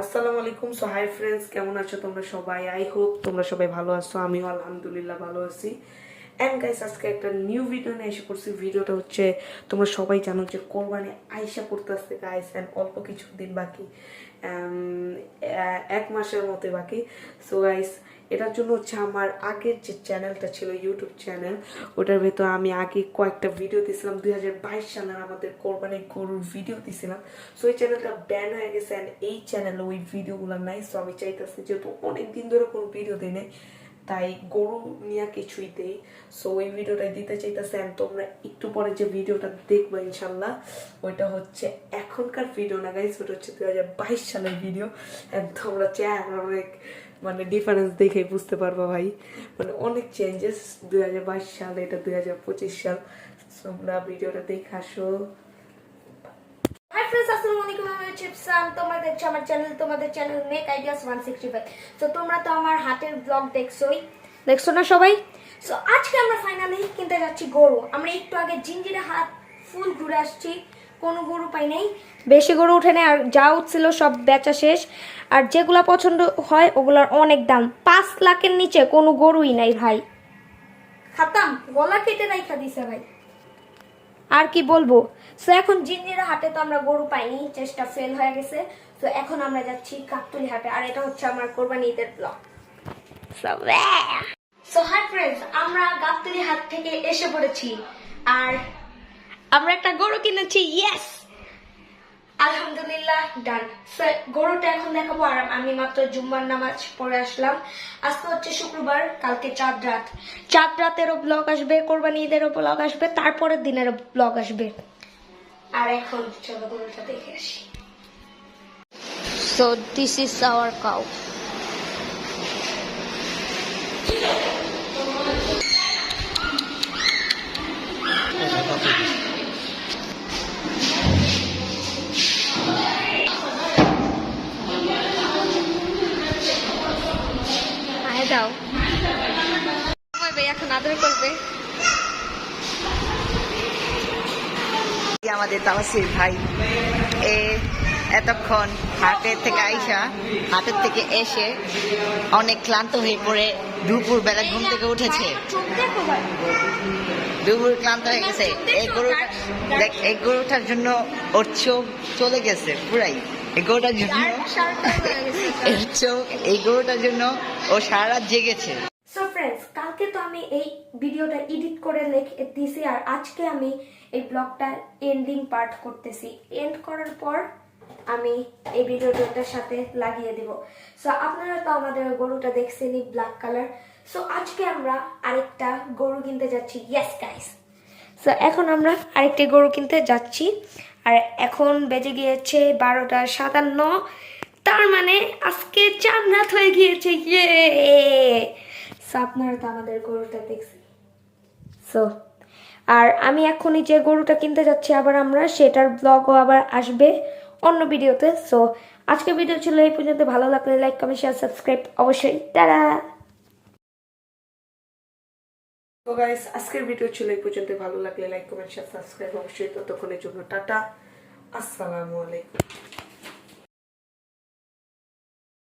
আসসালামু আলাইকুম। So hi friends, কেমন আছো তোমরা সবাই? আই হোপ তোমরা সবাই ভালো আছো, আমিও আলহামদুলিল্লাহ ভালো আছি। অ্যান্ড গাইস, আজকে একটা নিউ ভিডিও নিয়ে এসে করছি। ভিডিওটা হচ্ছে, তোমরা সবাই জানো যে কোরবানি আইসা পড়তেছে গাইস, অ্যান্ড অল্প কিছুদিন বাকি, এক মাসের মতো বাকি। সো গাইস, এটার জন্য হচ্ছে আমার আগের যে চ্যানেলটা ছিল, ইউটিউব চ্যানেল, ওটার ভেতর আমি আগে কয়েকটা ভিডিও দিয়েছিলাম। 2022 সালের আমাদের কোরবানির গরুর ভিডিও দিয়েছিলাম। সো এই চ্যানেলটা ব্যান হয়ে গেছে, অ্যান্ড এই চ্যানেলে ওই ভিডিওগুলো নাই। সো আমি চাইতেছি, যেহেতু অনেকদিন ধরে কোনো ভিডিও দিই নাই, তাই গরু নিয়ে কিছুই দেই। সো ওই ভিডিওটা দিতে চাইতেছে, অ্যান্ড তোমরা একটু পরে যে ভিডিওটা দেখবো ইনশাল্লাহ, ওইটা হচ্ছে এখনকার ভিডিও না গাইস, ওটা হচ্ছে 2022 সালের ভিডিও। অ্যান্ড তোমরা চেহারা অনেক ডিফারেন্স দেখে বুঝতে পারবা ভাই, অনেক চেঞ্জেস। 2022 সাল, এটা 2025 সাল। তোমরা ভিডিওটা দেখে আসো। হাই ফ্রেন্ডস, আসসালামু আলাইকুম। আমি হচ্ছে ইফসান, তোমরা দেখছো আমার চ্যানেল, তোমাদের চ্যানেল মেক আইডিয়াস 165। তো তোমরা তো আমার হাতের ব্লগ দেখছো না সবাই? সো আজকে আমরা ফাইনালি কিনতে যাচ্ছি গরু। আমরা একটু আগে জিঞ্জিরে হাট ফুল ঘুরে আসছি, কোনো গরু পাই নাই, বেশি গরু উঠে নেই, আর যা উঠছিল সব বেচা শেষ। আর যেগুলা পছন্দ হয় ওগুলার অনেক দাম, 5 লাখের নিচে কোনো গরুই নাই ভাই। খাতাম, গলা কেটে রাইখা দিছে ভাই, আর কি বলবো। সো এখন জিঞ্জিরা হাটে তো আমরা গরু পাইনি, চেষ্টা ফেল হয়ে গেছে। তো এখন আমরা যাচ্ছি গাবতলী হাটে, আর এটা হচ্ছে আমার কোরবানি ঈদের ব্লগ। সো হাই ফ্রেন্ডস, আমরা গাবতলী হাট থেকে এসে পড়েছি, আর আমরা একটা গরু কিনেছি। ইয়েস, আলহামদুলিল্লাহ, ডান। গরুটা এখন দেখাবো। আর আমি মাত্র জুম্মার নামাজ পড়ে আসলাম। আজকে হচ্ছে শুক্রবার, কালকে চাঁদ রাতেরও ব্লগ আসবে, কোরবানি ঈদেরও ব্লগ আসবে, তারপরের দিনেরও ব্লগ আসবে। আর এখন চলো গরুটা দেখে আসি। So this is our cow. আয় দাও, এখন আদর করবে। আমাদের তাওয়াসির ভাই এতক্ষণ হাটের থেকে এসে অনেক ক্লান্ত হয়ে পড়ে দুপুর বেলা ঘুম থেকে উঠেছে। দুপুর ক্লান্ত হয়ে গেছে। এই গরুটার জন্য ওর চোখ চলে গেছে পুরাই। এই গরুটার জন্য ও সারা রাত জেগেছে। সো ফ্রেন্ডস, কালকে তো আমি এই ভিডিওটা এডিট করে দিয়েছি, আর আজকে আমি এই ব্লগটা এন্ডিং পার্ট করতেছি। এন্ড করার পর আমি এই ভিডিওটার সাথে লাগিয়ে দিব। সো আপনারা তো আমাদের গরুটা দেখছেনই, ব্ল্যাক কালার। সো আজকে আমরা আরেকটা গরু কিনতে যাচ্ছি। ইয়েস গাইস, সো এখন আমরা আরেকটি গরু কিনতে যাচ্ছি, আর এখন বেজে গিয়েছে 12:57। তার মানে আজকে চাঁদ রাত হয়ে গিয়েছে। ইয়ে, আপনারা তো আমাদের গরুটা দেখছেন। সো আর আমি এখনই যে গরুটা কিনতে যাচ্ছি আবার আমরা, সেটার ব্লগও আবার আসবে অন্য ভিডিওতে। সো আজকের ভিডিও ছিল এই পর্যন্ত। ভালো লাগলে লাইক, কমেন্ট, শেয়ার, সাবস্ক্রাইব অবশ্যই। টাটা। তো গাইস, আজকের ভিডিও ছিল এই পর্যন্ত। ভালো লাগলে লাইক, কমেন্ট, শেয়ার, সাবস্ক্রাইব অবশ্যই। ততক্ষণের জন্য টাটা, আসসালামু আলাইকুম।